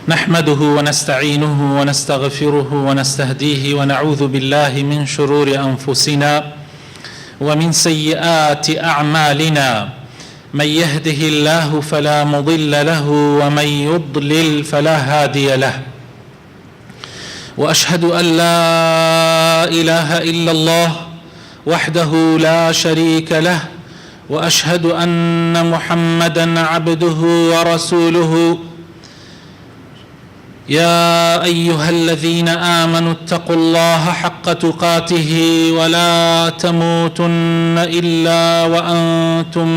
نحمده ونستعينه ونستغفره ونستهديه ونعوذ بالله من شرور أنفسنا ومن سيئات أعمالنا. من يهده الله فلا مضل له ومن يضلل فلا هادي له. وأشهد أن لا إله إلا الله وحده لا شريك له، وأشهد أن محمدًا عبده ورسوله. يا أيها الذين آمنوا اتقوا الله حق تقاته ولا تموتن إلا وأنتم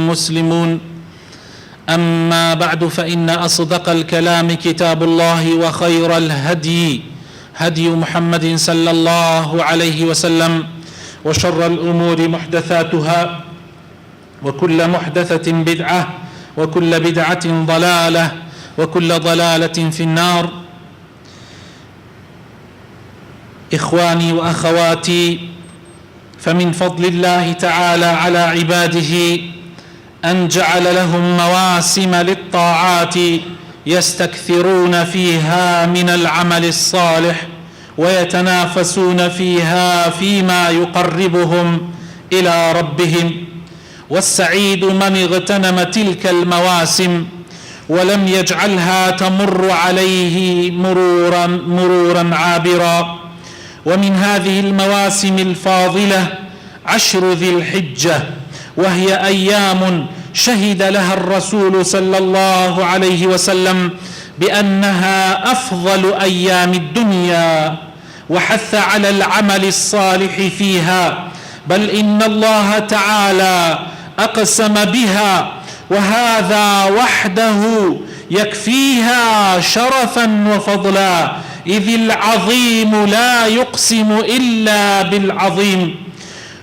مسلمون. أما بعد، فإن أصدق الكلام كتاب الله، وخير الهدي هدي محمد صلى الله عليه وسلم، وشر الأمور محدثاتها، وكل محدثة بدعة، وكل بدعة ضلالة، وكل ضلالة في النار. إخواني وأخواتي، فمن فضل الله تعالى على عباده أن جعل لهم مواسم للطاعات يستكثرون فيها من العمل الصالح، ويتنافسون فيها فيما يقربهم إلى ربهم. والسعيد من اغتنم تلك المواسم ولم يجعلها تمر عليه مرورا عابرا. ومن هذه المواسم الفاضلة 10 ذي الحجة، وهي أيام شهد لها الرسول صلى الله عليه وسلم بأنها أفضل أيام الدنيا، وحث على العمل الصالح فيها، بل إن الله تعالى أقسم بها، وهذا وحده يكفيها شرفا وفضلا، إذ العظيم لا يقسم إلا بالعظيم.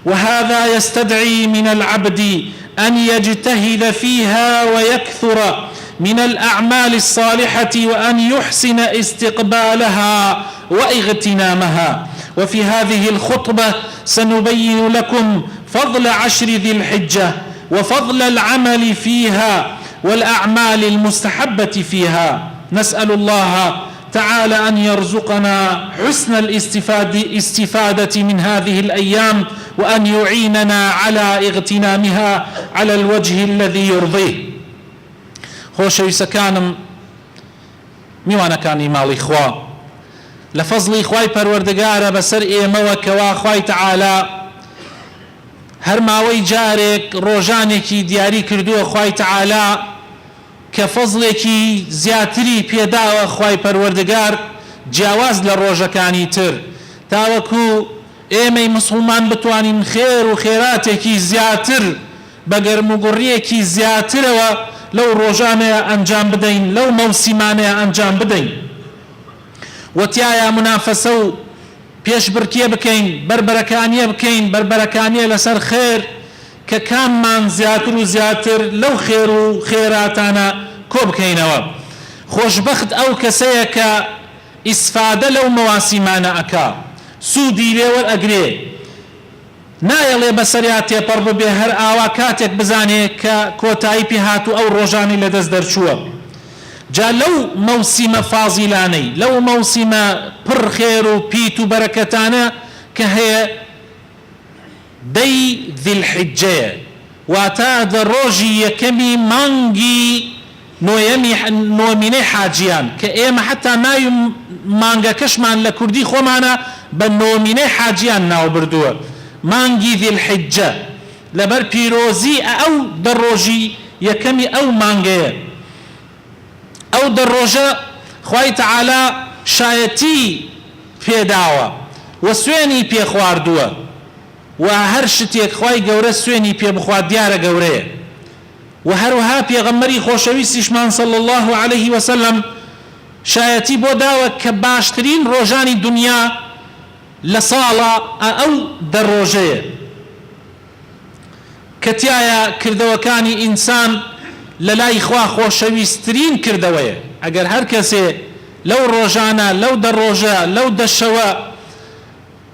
وهذا يستدعي من العبد أن يجتهد فيها ويكثر من الأعمال الصالحة، وأن يحسن استقبالها واغتنامها. وفي هذه الخطبة سنبين لكم فضل 10 ذي الحجة، وفضل العمل فيها، والأعمال المستحبة فيها. نسأل الله تعالى أن يرزقنا حسن الاستفادة من هذه الأيام، وأن يعيننا على اغتنامها على الوجه الذي يرضيه. خۆشەویستەکانم، میوانەکانی ماڵی خوا، لە فەزڵی خوای پەروەردگارە بەسەر ئێمەوە کەوا خوای تەعالە هەر ماوەی جارێک ڕۆژانێکی دیاری کردووە خوای تەعالە کە فەزڵێکی زیاتری پێداوە خوای پەروەردگار جیاواز لە ڕۆژەکانی تر، تاوەکو ئێمەی مسڵمان بتوانین خێر و خێراتێکی زیاتر بە گەرموگوڕیەکی زیاترەوە لەو ڕۆژانەیە ئەنجام بدەین، لەو مەوسیمانەیە ئەنجام بدەین، وتیایە منافەسە و پێشبڕکێ بکەین، بربەرەکانیە بکەین، بربەرەکانیە لەسەر خێر، کە کاممان زیاتر و زیاتر لەو خێر و خێراتانە کۆ بکەینەوە. خۆشبەخت ئەو کەسەیە کە ئیسفادە لەو مەواسیمانە ئەکا، سوودی لێوە ئەگرێ، نایەڵێ بەسەریا تێپەڕ ببێ هەر ئاوا کاتێک بزانێ کە کۆتایی پێ هاتوو ئەو ڕۆژانی لەدەست دەرچووە. جا لەو مەوسیمە فازیلانەی، لەو مەوسیمە پڕ خێر و پیت و بەرەکەتانە کە هەیە، دەی ذی الحجەیە، واتە دە ڕۆژی یەکەمی مانگی نۆمینەی حاجیان، کە ئێمە حتا ناوی مانگەکەشمان لە کوردی خۆمانە بە نۆمینەی حاجیان ناو بردووە، مانگی ذی الحجە، لەبەر پیرۆزی ئەو دە ڕۆژی یەکەمی ئەو مانگەیە. ئەو دە ڕۆژە خوای تەعالە شایەتی پێداوە و سوێنی پێ خواردووە، و هەر شتێک خوای گەورە سوێنی پێ بخوات دیارە گەورەیە. و هەروەها پێغەمبەری خۆشەویستیشمان صلی الله عليه وسلم شایەتی بۆ داوە کە باشترین ڕۆژانی دنیا لە ساڵە ئەو دە ڕۆژەیە، کە تایە کردەوەکانی ئینسان لە لای خوا خۆشەویستترین کردەوەیە. ئەگەر هەر کەسێ لەو ڕۆژانە، لەو دە ڕۆژە، لەو دە شەوە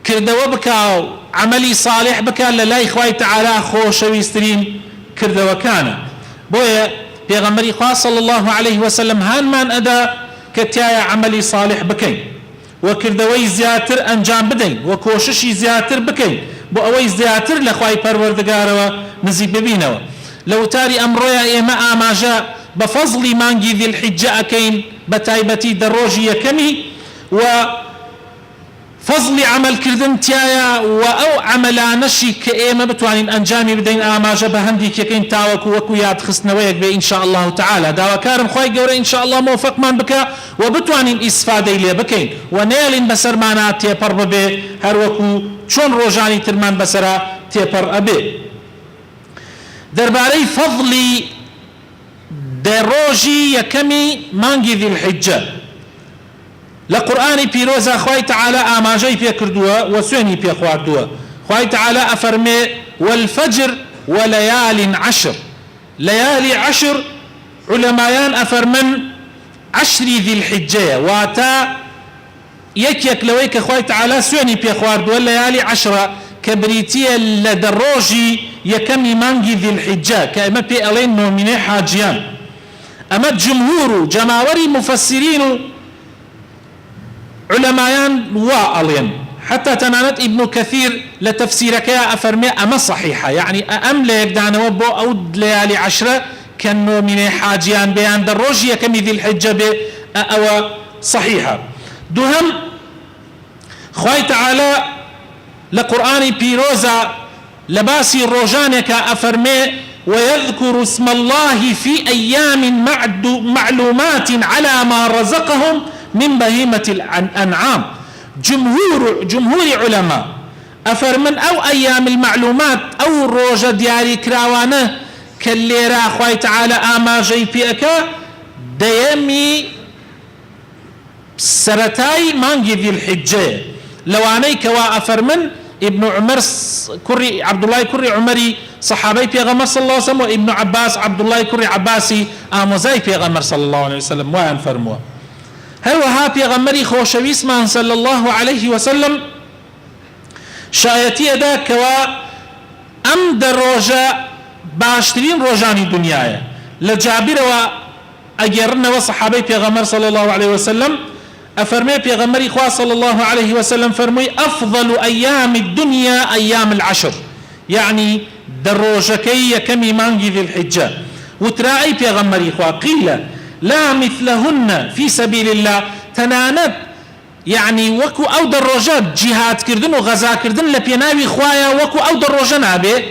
کردەوە بکا و عملی صالح بکا، لە لای خوای تەعالە خۆشەویستترین کردەوەکانە. بۆیە پێغەمبەری خوا صلی الله عليه وسلم هانمان ئەدا کە كتايا عملي صالح بكين وكردوي زياتر أنجام بدين وكوششي زياتر بكين بو أوي زياتر لخواي پروردگاروا نزيب ببينوا لو تاري أمرويا إما آماجا بفضل مانجي ذي الحجة أكين بتايبتي دروجي يكمي وفضل عمل كردن تيايا وأو عملانشي كإيما بتوانين أنجامي بدين آماجا بهندي كيكين تاوكو وكو ياد خسنويك بي إن شاء الله تعالى داوا كارم خواي قوري إن شاء الله موفق من بكا وبتوانين إسفادي لي بكين ونيلين بسر مانا تيبر ببي هروكو چون روجاني ترمان بسرا تيبر أبي درباري فضلي دروجي يكمي مانجي ذي الحجة لقرآن بيروزا خواهي تعالى آماجي بي كردوا وسويني بي خواردوا خواهي تعالى أفرمي والفجر وليال عشر ليالي عشر علمايان أفرمن عشر ذي الحجة واتا يك لويك خواهي تعالى سويني بي خواردوا الليالي عشرة كبريتية لدروجي يكمي مانجي ذي الحجة كأما بي ألين مؤمني حاجيان أما جمهور جماوري مفسرين علمايان وألين حتى تنانت ابن كثير لتفسيرك يا أفرمي أما صحيحة يعني أم لا يقدعنا وبو أو ليالي عشرة كانوا من حاجيان بيان دروج يكمي ذي الحجة أو صحيحة دهم خواهي تعالى لقرآن بيروزا لباسي روجانك أفرمي ويذكر اسم الله في أيام معلومات على ما رزقهم من بهيمة الأنعام جمهور علماء أفرمن أو أيام المعلومات أو روجة دياري كراوانه كالليرا أخوي تعالى آما جي بيئكا ديامي سرتاي مانجي ذي الحجة لواني كوا أفرمن ابن عمر كري عبد الله كري عمري صحابي بيغمر صلى الله عليه وسلم وابن عباس عبد الله كري عباسي آموزاي بيغمر صلى الله عليه وسلم وان فرموا هل وها بيغمري خوشويس مان صلى الله عليه وسلم شايتي دا كوا أم دروجة باشترين روجاني دنيايا لجابر وأجرنا وصحابي بيغمر صلى الله عليه وسلم أفرمي بيغمري خواه صلى الله عليه وسلم فرمي أفضل أيام الدنيا أيام العشر يعني دروجكي كمي مانجي ذي الحجة وترائي بيغمري خواه قيل لا مثلهن في سبيل الله تنانت يعني وكو أو دروجات جهاد كردن وغزا كردن لبيناوي خوايا وكو أو دروجان أبي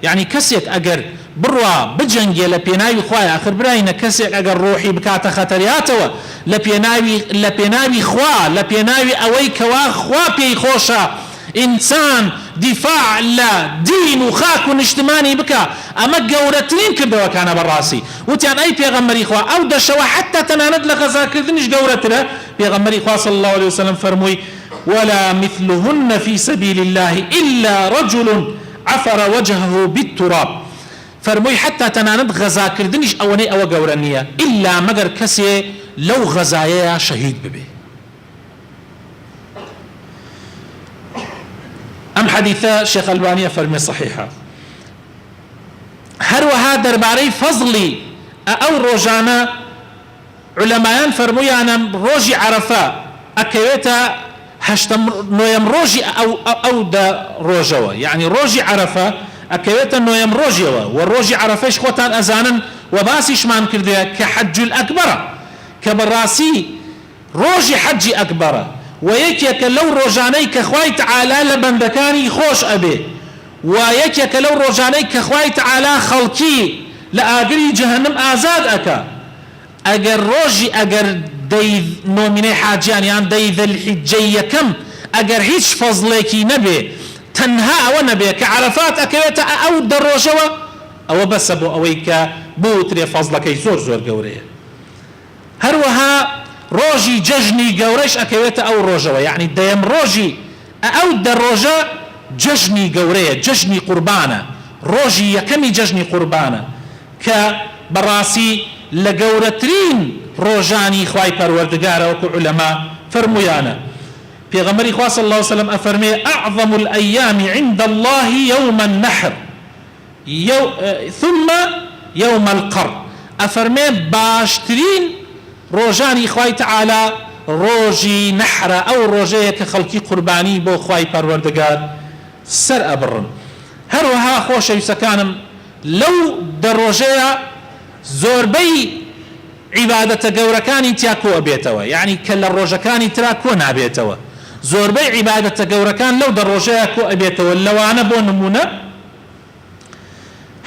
يعني كسيك أجر بروا بجنجي لبيناوي خوايا آخر براينا كسيك أجر روحي بكاتا خطرياتوا لبيناوي خوا لبيناوي أوي كوا خوا بي خوشا إنسان دفاع لا دين وخاك واجتماعي بكا أما قورتين كردوا كان براسي وتيان أي بيغمري خوا أو دشوا حتى تناند لغزا كردنش قورتنا بيغمري خوا صلى الله عليه وسلم فرموي ولا مثلهن في سبيل الله إلا رجل عفر وجهه بالتراب فرموي حتى تناند غزا كردنش أوني أو قورنية إلا مقر كسي لو غزايا شهيد ببي أم حديثة شيخ البانية فرمي صحيحة هروها درباري فضلي أو روجانا علماء فرمي أنا روجي عرفاء أكيوتا هشتم نويم روجي أو دا روجوا يعني روجي عرفاء أكيوتا نويم روجوا والروجي عرفاش خوتان أزانا وباسيش مان كرديا كحج الأكبر كبراسي روجي حج أكبر ويكيك لو روجانيك خواي تعالى لبندكاني خوش أبي ويكيك لو روجانيك خواي تعالى خلقي لآقري جهنم آزاد أكا أجر روجي أجر دي نوميني حاجيان يعني دي ذا الحجية كم أجر هيش فضلكي نبي تنهى ونبي كعرفات أكيوتا أو دروجوا أو بس أبو أويك بوتري فضلكي زور زور قوريه هروها روجي ججني قوريش أكيوتا أو روجوا يعني ديم روجي أو دروجة ججني قوريه ججني قربانة روجي يكمي ججني قربانة كبراسي لقورترين روجاني خواي پروردگار وكو علماء فرميانا پیغمبر خواه صلى الله عليه وسلم أفرمي أعظم الأيام عند الله يوم النحر ثم يوم القر أفرمي باشترين ڕۆژانی خوای تەعالا ڕۆژی نەحرە، ئەو ڕۆژەیە کە خەڵکی قوربانی بۆ خوای پەروەردگار سەر ئەبڕن. هەروەها خۆشەویستەکانم لەو دەڕۆژەیە زۆربەی عیبادەتە گەورەکانی تیا کۆ ئەبێتەوە، یعنی کە لە ڕۆژەکانی ترا کۆ نابێتەوە. زۆربەی عیبادەتە گەورەکان لەو دەڕۆژەیە کۆ ئەبێتەوە. لەوانە بۆ نمونە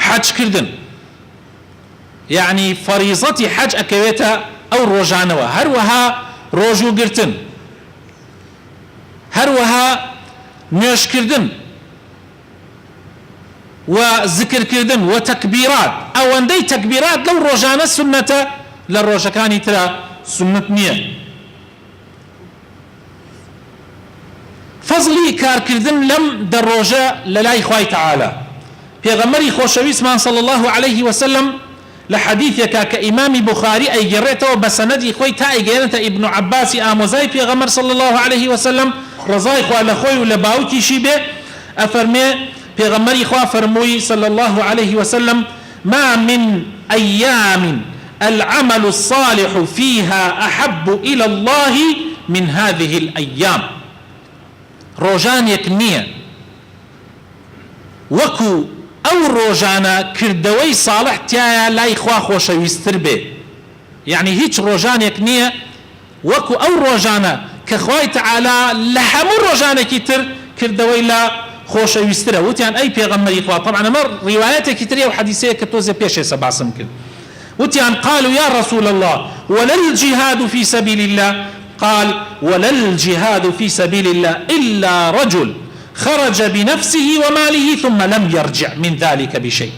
حەجکردن، یعنی فەریزەتی حەج ئەکەوێتە ئەو ڕۆژانەوە، هەروەها ڕۆژوگرتن، هەروەها نوێشکردن و ذکرکردن و تەکبیرات. ئەوەندەی تەکبیرات لەو ڕۆژانە سنەتە، لە ڕۆژەکانی ترا سنت نییە. فەزلی کارکردن لەم دەڕۆژە لە لای خوای تەعالا. پێغەمبەری خۆشەویستمان صلی الله عليه وسلم لە حەدیثێکا کە ئیمامی بوخاری ئەیگەڕێتەوە بە سەنەدی خۆی تا ئەیگەێنێتە ئیبن عەباسی ئامۆزای پێغەمبەر صلی الله عليه وسلم ڕزای خوا لە خۆی و لە باوکیشی بێ، ئەفەرمێ پێغەمبەری خوا فەرمووی صلی الله عليه وسلم: ما من أيام العمل الصالح فيها أحب إلى الله من هذه الأيام. ڕۆژانێک نییە وەکو ئەو ڕۆژانە کردەوەی ساڵح تایە لای خوا خۆشەویستتر بێ. یعنی هیچ ڕۆژانێک نییە وەکو ئەو ڕۆژانە کە خوای تەعالا لە هەموو ڕۆژانێکی تر کردەوەی لە خۆشەویستترە. وتیان ئەی پێغەمبەری خوا، طبعا ئەمە ڕیوایەتێکی ترە و حەدیثەیە کە تۆزێ پێشێسە باسم کرد. وتیان قالوا يا رسول الله ولا الجهاد في سبيل الله؟ قال: ولا الجهاد في سبيل الله إلا رجل خرج بنفسه وماله ثم لم يرجع من ذلك بشيء.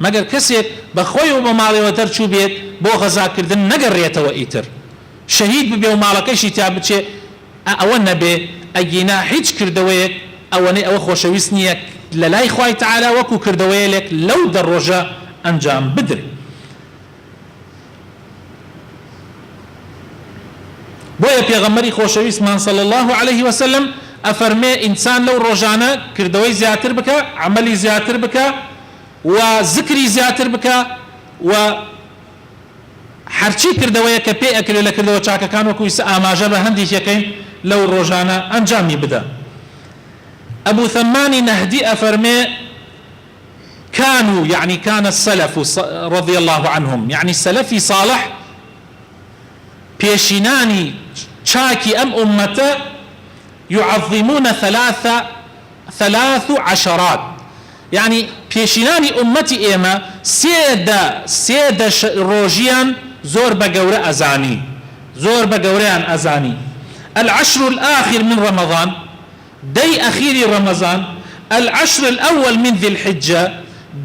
مگر کەسێک بەخۆی و بە ماڵەوە دەرچوو بێت بۆ غەزاکردن نەگەڕێتەوە ئیتر، شەهید ببێ و ماڵەکەیشی تا بچێ، ئەوە نەبێ. ئەگینا هیچ کردەوەیەک ئەوەنەی ئەوە خۆشەویست نییە لە لای خوای تەعالا وەکو کردەوەیەک لەو دەڕۆژە ئەنجام بدرێت. بۆیە پێغەمبەری خۆشەویستمان صلی الله عليه وسلم ئەفەرمێ ئینسان لەو ڕۆژانە کردەوەی زیاتر بکە، عملی زیاتر بکە و ذکری زیاتر بکە و هەرچی کردەوەیە کە پێ ئەکرێت لە کردەوە چاکەکان وەکو ئیسا ئاماژە بە هەندێکەکەین لەو ڕۆژانە ئەنجامی بدە. ئەبوو ثەمانی نەهدی ئەفەرمێ: كانوا يعني كان السلف رضي الله عنهم، يعني سلفي صالح پێشینانی چاکی ئەم ئومەتە يعظمون ثلاث عشرات، يعني پێشینانی ئومەتی ئێمە سێدە ڕۆژیان زۆر بە گەورە ئەزانی، زۆر بە گەورەیان ئەزانی. العشر الآخر من رمضان، دەی ئەخیری ڕەمەزان، العشر الأول من ذي الحجة،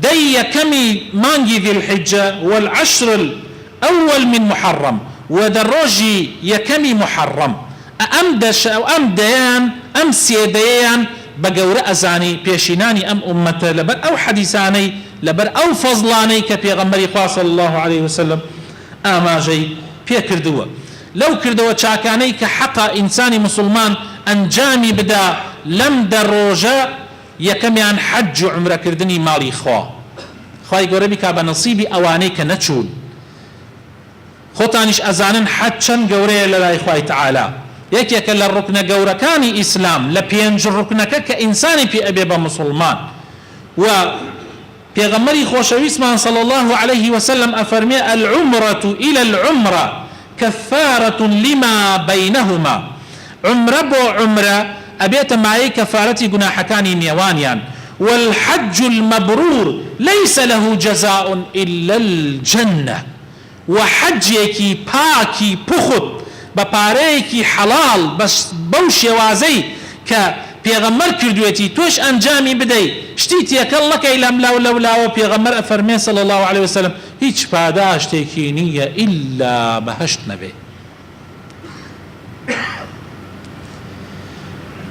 دەی یەکەمی مانگی ذي الحجة، والعشر الأول من محرم، ودەڕۆژی یەکەمی محرم. ئەم دەیان ئەم سێدەیان بە گەورە ئەزانی پێشینانی ئەم ئومەتە لەبەر ئەو حەدیثانەی، لەبەر ئەو فەزڵانەی کە پێغەمبەری خوا صلی الله عليه وسلم ئاماژەی پێکردووە. لەو کردەوە چاکانەی کە حەقا ئینسانی مسلمان ئەنجامی بدا لەم دەڕۆژە، یەکەمیان حەج و عومرەکردنی ماڵی خوا. خوای گەورە بیکا بە نەسیبی ئەوانەی کە نەچوون. خۆتانیش ئەزانن حەج چەند گەورەیە لە لای خوای تەعالا. یەکێکە لە ڕوکنە گەورەکانی ئیسلام، لە پێنج ڕوکنەکە کە ئینسانی پێ ئەبێ بە مسلمان. و پێغەمبەری خۆشەویستمان صلی الله عليه وسلم ئەفەرمێ: العمرة إلى العمرة كفارة لما بينهما. عمرە بۆ عمرە ئەبێتە مایەی کەفارەتی گوناحەکانی نێوانیان. والحج المبرور ليس له جزاء إلا الجنة. وحجێکی پاکی پوخت بە پارەیەکی حەڵاڵ بەو شێوازەی کە پێغەمبەر کردوێتی تۆش ئەنجامی بدەی، شتی تێکەڵ نەکەی لەم لاو لەولاوە. پێغەمبەر ئەفەرمێ صلی الله عليه وسلم: هیچ پاداشتێکی نییە ئیلا بەهەشت نەبێ.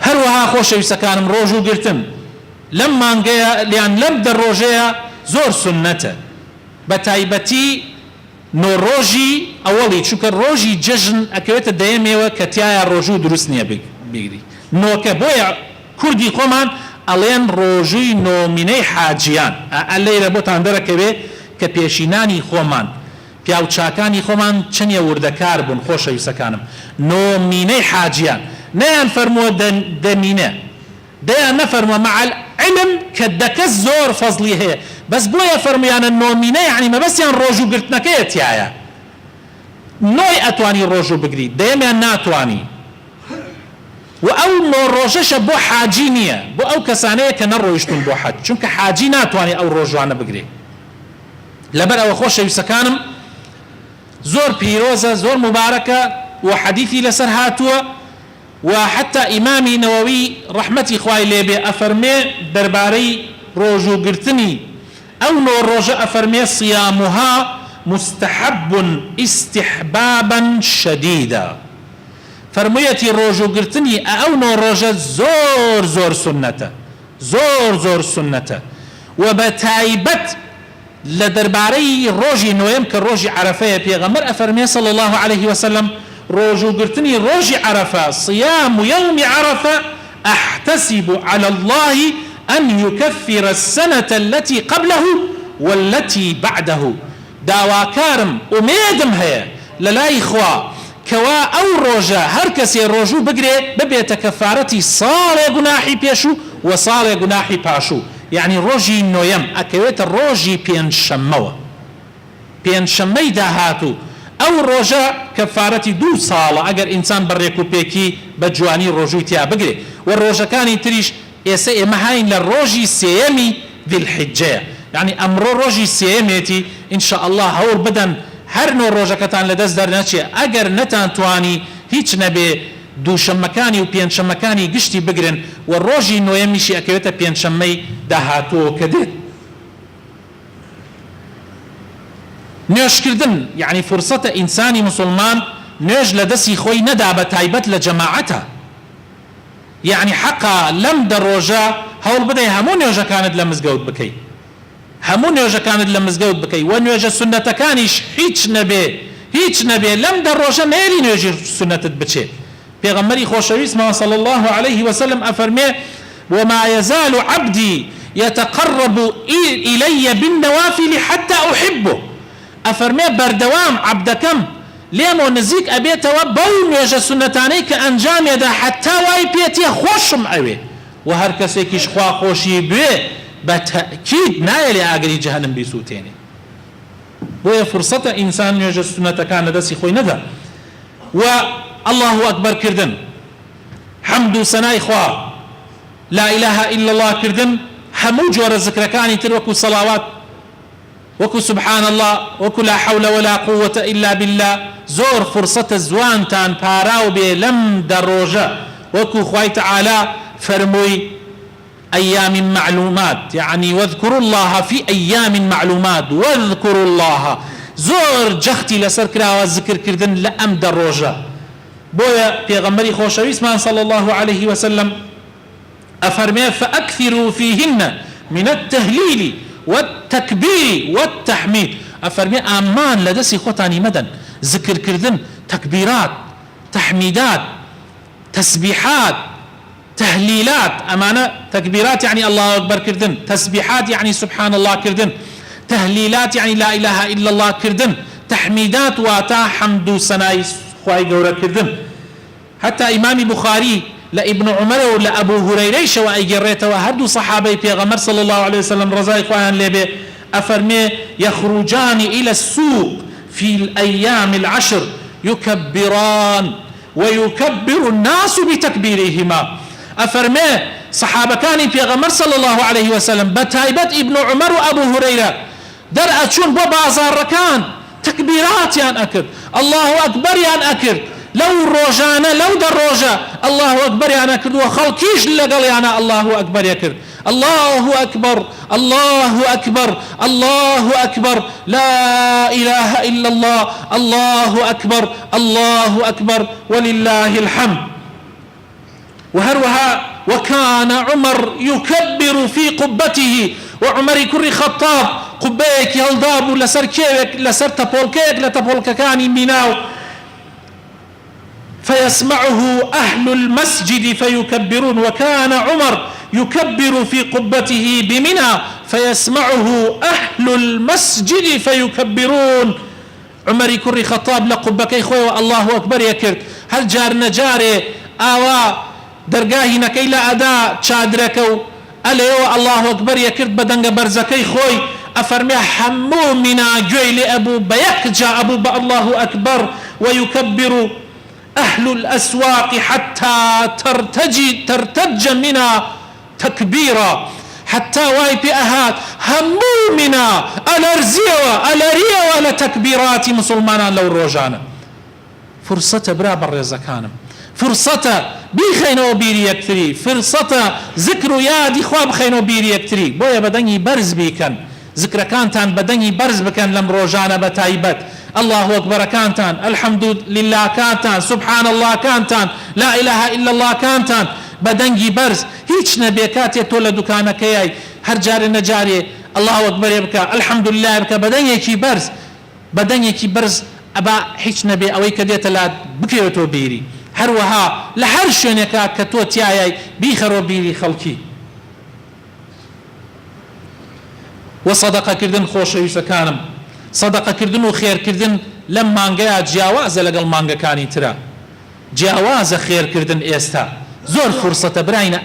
هەروەها خۆشەویستەکانم ڕۆژوگرتن لەم مانگەیە لیان لەم دەڕۆژەیە زۆر سنەتە، بە تایبەتی نۆڕۆژی ئەوەڵی، چونکە ڕۆژی جەژن ئەکەوێتە دەیەمێوە کە تایە ڕۆژوو دروست نییە بگری نۆکە. بۆیە کوردی خۆمان ئەڵێن ڕۆژووی نۆمینەی حاجیان. ئەلەیرە بۆتان دەرەکەوێ کە پێشینانی خۆمان پیاوچاکانی خۆمان چنیە وردەکار بوون خۆشەویستەکانم نۆمینەی حاجیان نەیان فەرمووە دەمینە دەیان نەفەرمووە مع العلم کە دەکەس زۆر فەزلی هەیە بەس بۆیە فەرمویانە نۆمینە یعنی مەبەستیان ڕۆژوگرتنەکەیە تایە نۆی ئەتوانی ڕۆژوو بگری دەیەمیان ناتوانی و ئەو نۆ ڕۆژەشە بۆ حاجی نییە بۆ ئەو کەسانەیە کە نەڕۆیشتون بۆ حەج چونکە حاجی ناتوانێ ئەو ڕۆژوانە بگرێ لەبەر ئەوە خۆشەویستەکانم زۆر پیرۆزە زۆر مبارەکە و حەدیثی لەسەر هاتووە و حتى ئیمامی نەوەوی ڕەحمەتی خوای لێبێ ئەفەرمێ دەربارەی ڕۆژوگرتنی ئەو نۆ ڕۆژە ئەفەرمێ صیامها مستحب استحبابا شديدا فرموویەتی ڕۆژوگرتنی ئەو نۆ ڕۆژە زۆر زۆر سنەتە زۆر زۆر سنەتە و بە تایبەت لە دەربارەی ڕۆژی نۆیەم کە ڕۆژی عەرەفەیە پێغەمبەر ئەفەرمێ صلی الله عليه وسلم ڕۆژوگرتنی ڕۆژی عەرەفە صيام يوم عرفة أحتسب على الله أن يكفر السنة التي قبله والتي بعده داواکارم ئومێدم هەیە لە لای خوا کەوا ئەو ڕۆژە هەر کەسێ ڕۆژوو بگرێ ببێتە کەفارەتی ساڵێ گوناحی پێشوو و ساڵێ گوناحی پاشوو یعنی ڕۆژی نۆیەم ئەکەوێتە ڕۆژی پێنجشەممەوە پێنجشەممەی داهاتوو ئەو ڕۆژە کەفارەتی 2 ساڵە ئەگەر ئینسان بەڕێک و پێکی بە جوانی ڕۆژووی تیا بگرێ و ڕۆژەکانی تریش ئێستا ئێمە هاین لە ڕۆژی سێیەمی ذیلحیجەیە يعني ئەمڕۆ ڕۆژی سێیەمێتی ئینشاء الله هەوڵ بدەن هەر نۆ ڕۆژەکەتان لەدەست دەرنەچێ ئەگەر نەتانتوانی هیچ نەبێ دووشەممەکانی و پێنجشەممەکانی گشتی بگرن و ڕۆژی نۆیەمیشی ئەکەوێتە پێنجشەممەی داهاتووە کە دێت نوێژکردن یعنی فرسەتە ئینسانی مسلمان نوێژ لە دەستی خۆی نەدا بە تایبەت لە جەماعەتە یعنی حەقا لەم دەڕۆژە هەوڵ بدەی هەموو نوێژەکانت لە مزگەوت بکەیت هەموو نوێژەکانت لە مزگەوت بکەی و نوێژە سنەتەکانیش هیچ نەبێ لەم دەڕۆژە نێری نوێژی سنەتت بچێ پێغەمبەری خۆشەویستمان صلی الله عليه وسلم ئەفەرمێ وما يزال عبدي يتقرب إلي بالنوافل حتى أحبه ئەفەرمێ بەردەوام عەبدەکەم لێمە نزیک ئەبێتەوە بەو نوێژە سنەتانەی کە ئەنجامێدا حتا وای پێتیە خۆشم ئەوێ و هەر کەسێکیش خوا خۆشی بوێ بتأكيد نایە ئاگری جەهەنم بیسووتێنێ بۆیە فرسەتە ئینسان نوێژە سنەتەکان لە دەستی خۆی نەدا و الله ئەکبەر کردن حەمد و سەنای خوا لا إله إلا الله کردن هەموو جۆرە زکرەکانی تر وەکو سەڵاوات وەکو سبحان الله وەکو لا حول ولا قوة إلا بالله زۆر فرسەتە زوانتان پاراو بێ لەم دەڕۆژە وەکو خوای تعالی فەرمووی أيام معلومات يعني واذكروا الله في أيام معلومات واذكروا الله زور جختي لسر كراوة ذكر كردن لأم دروجة بويا پیغمبري خوشويسمان صلى الله عليه وسلم أفرمي فأكثروا فيهن من التهليل والتكبير والتحميد أفرمي أمان لدسي خوتاني مدن ذكر كردن تكبيرات تحميدات تسبيحات تهليلات أمانة تكبيرات يعني الله أكبر كردن تسبيحات يعني سبحان الله كردن تهليلات يعني لا إله إلا الله كردن تحميدات واتا حمد سناي خواي قورا كردن حتى إمام بخاري لابن عمر ولا أبو هريرة شوائي جريته وهدو صحابي پیغمبر صلى الله عليه وسلم رضاي خواهان لبه أفرمي يخرجان إلى السوق في الأيام العشر يكبران ويكبر الناس بتكبيرهما أفرمي صحابة كان پیغمبر صلى الله عليه وسلم بتايبت ابن عمر وأبو هريرة در أتشون ببازار ركان تكبيرات يان أكر الله أكبر يان أكر لو روجانا لو در روجا الله أكبر يان أكر وخلقيش لقل يانا الله أكبر يكر الله أكبر الله أكبر الله أكبر لا إله إلا الله الله أكبر الله أكبر ولله الحمد وهروها وكان عمر يكبر في قبته وعمر كري خطاب قبيك يلضاب لسر كيك لسر تبولكيك لتبولككاني مناو فيسمعه أهل المسجد فيكبرون وكان عمر يكبر في قبته بمنى فيسمعه أهل المسجد فيكبرون عمەری کوڕی خەتاب لە قوبەکەی خۆیەوە ئەڵڵاهو ئەکبەریە کرد هەر جار نەجارێ ئاوا دەرگاهینەکەی لە ئەدا چادرەکە و ئەلێەوە ئەڵڵاهو ئەکبەریە کرد بە دەنگە بەرزەکەی خۆی ئەفەرمێ هەموو مینا گوێی لێ ئەبوو بە یەک جا ئەبوو بە ئەڵڵاهو ئەکبەر ويكبر أهل الأسواق حتى ترتج منا تكبيرا حتى واي بأهات همو منا ألرزيوا لتكبيرات مسلمان لو روجانا فرصة برابر رزكانم فرصة بيخينو بيري يكتري فرصة ذكر يادي خواب خينو بيري يكتري بويا بدني برز بيكن ذكر كانتان بدني برز بكن لم روجانا بتايبت الله أكبر كانتان الحمد لله كانتان سبحان الله كانتان لا إله إلا الله كانتان بدنجي برز هيش نبيكات يتولد كان كياي هر جار نجاري الله أكبر يبكى الحمد لله يبكى بدنجي برز أبا هيش نبي أوي كديت لا بكيوتو بيري هروها لهر شونيكا كتو تياي بيخرو بيري خلقي وصدقة كردن خوش يسكانم صدقه كردن وخير كردن لم مانگا جیاوازە لەگەڵ مانگەکانی ترا جیاوازە خێر کردن ئێستا زۆر فرسەتە براینە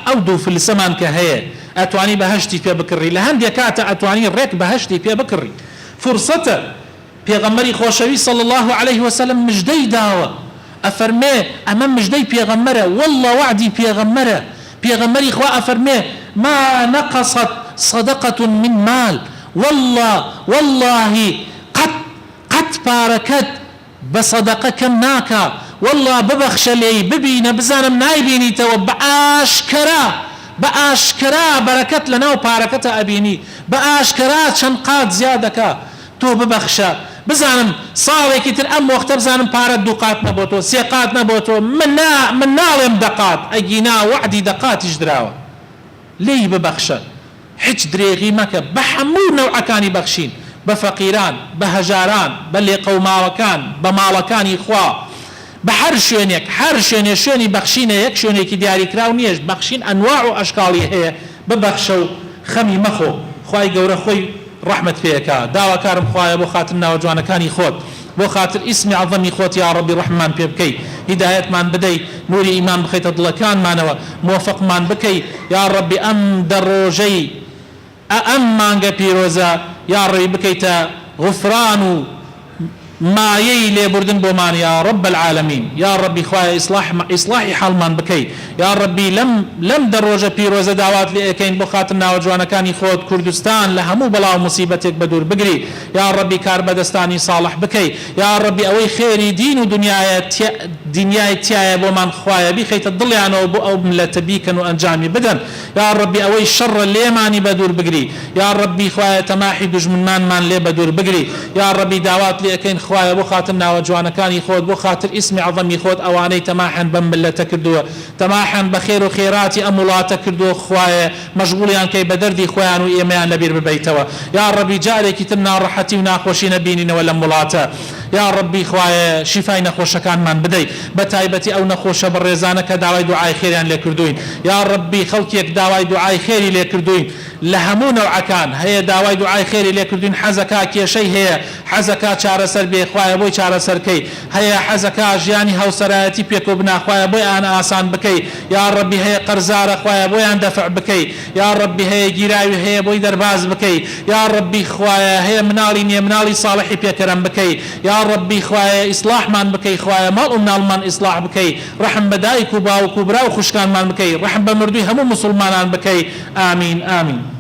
ئەو دوو فلسەمان کە هەیە ئەتوانی بەهەشتی پێ بکڕی لە هەندێک کاتە ئەتوانی ڕێک بەهەشتی پێ بکڕی فرسەتە پێغەمبەری خۆشەوی صلی الله عليه وسلم مژدەی داوە ئەفەرمێ ئەمە مژدەی پێغەمبەرە والله وعدی پێغەمبەری خوا ئەفەرمێ ما نقصت صدقة من مال والله قد باركت بصدقة كم ناكا والله ببخش لي ببين بزانم نايبيني تو بأشكرا بركت لنا وباركة أبيني بأشكرا شنقات زيادك تو ببخشا بزانم صاوي كتر أم وقت بزانم بارد دقات نبوتو سيقات نبوتو من نالم دقات أجينا وعدي دقات يجدراوا لي ببخشا حج درێغی مەکە بە هەموو نەوعەکانی بەخشین بە فەقیران بە هەژاران بە لێقەوماوەکان بە ماڵەکانی خوا بە هەر شوێنێ شوێنی بەخشینە یەک شوێنێکی دیاریکراو نییەش بەخشین ئەنواع و ئەشکاڵی هەیە ببەخشە و خەمی مەخۆ خوای گەورە خۆی ڕەحمەت پێکا داواکارم خوایە بۆ خاتر ناوەجوانەکانی خۆت بۆ خاتر ئیسمی عەظەمی خۆت یا ڕەبی ڕەحمان پێ بکەی هیدایەتمان بدەی نوری ئیمان بخەیتە دڵەکانمانەوە موفقمان بکەی یا ڕەبی ئەم دەڕۆژەی ئەم مانگە پیرۆزە یا ڕێی بکەیتە غفران و مایەی لێبوردن بۆمان یا رب العالمین یا ربی خوای ئیسلاحی حاڵمان بکەی یا ربی لەم دەڕۆژە پیرۆزە داوات لێ ئەکەین بۆ خاتر ناوەجوانەکانی خۆت کوردستان لە هەموو بەڵاو موسیبەتێک بەدوور بگری یا ربی کار بەدەستانی ساڵح بکەی یا ربی ئەوەی خێری دین و دنیای تایە بۆمان خوایە بیخەیتە دڵیانەوە بۆ ئەو ملەتە بیکەن و ئەنجامی بدەن یا ربی ئەوەی شەڕە لێمانی بەدوور بگری یا ربی خوایە تەماحی دوژمنانمان لێ بەدوور بگری یا ربی داوات لێ ئەکەین خوایە بۆ خاتر ناوەجوانەکانی خۆت بۆ خاتر ئیسمی عەظەمی خۆت ئەوانەی تەماحن بەم ملەتە کردووە تەماحن بە خێر و خێراتی ئەم وڵاتە کردووە خوایە مەشغوڵیان کەی بە دەردی خۆیان و ئێمەیان لەبیر ببەیتەوە یا ڕەبی جارێکی تر ناڕەحەتی و ناخۆشی نەبینینەوە لەم وڵاتە یا ربی خوایە شیفای نەخۆشەکانمان بدەی بە تایبەتی ئەو نەخۆشە بەڕێزانە کە داوای دوعای خێریان لێ کردوین یا ربی خەڵکێک داوای دوعای خێری لێ کردوین لە هەموو نەوعەکان هەیە داوای دوعای خێری لێ کردوین حەزەکە کێشەی هەیە حەزەکە چارەسەر بێ خوایە بۆی چارەسەرکەی هەیە حەزەکە ژیانی هەوسەرایەتی پێکۆ بنا خوایە بۆی ئان ئاسان بکەی یا ربی هەیە قەرزارە خوایە بۆیان دەفع بکەی یا ربی هەیە گیراوی هەیە بۆی دەرباز بکەی یا ربی خوایە هەیە مناڵی نییە مناڵی ساڵحی پێکەرم بکەی یا ربی خوایە ئیسلاحمان بکەی خوایە ماڵ و مناڵمان ئیسلاح بکەی ڕەحم بە دایک و باوک و برا و خوشکانمان بکەی ڕەحم بە مردووی هەموو مسلمانان بکەی ئامین ئامین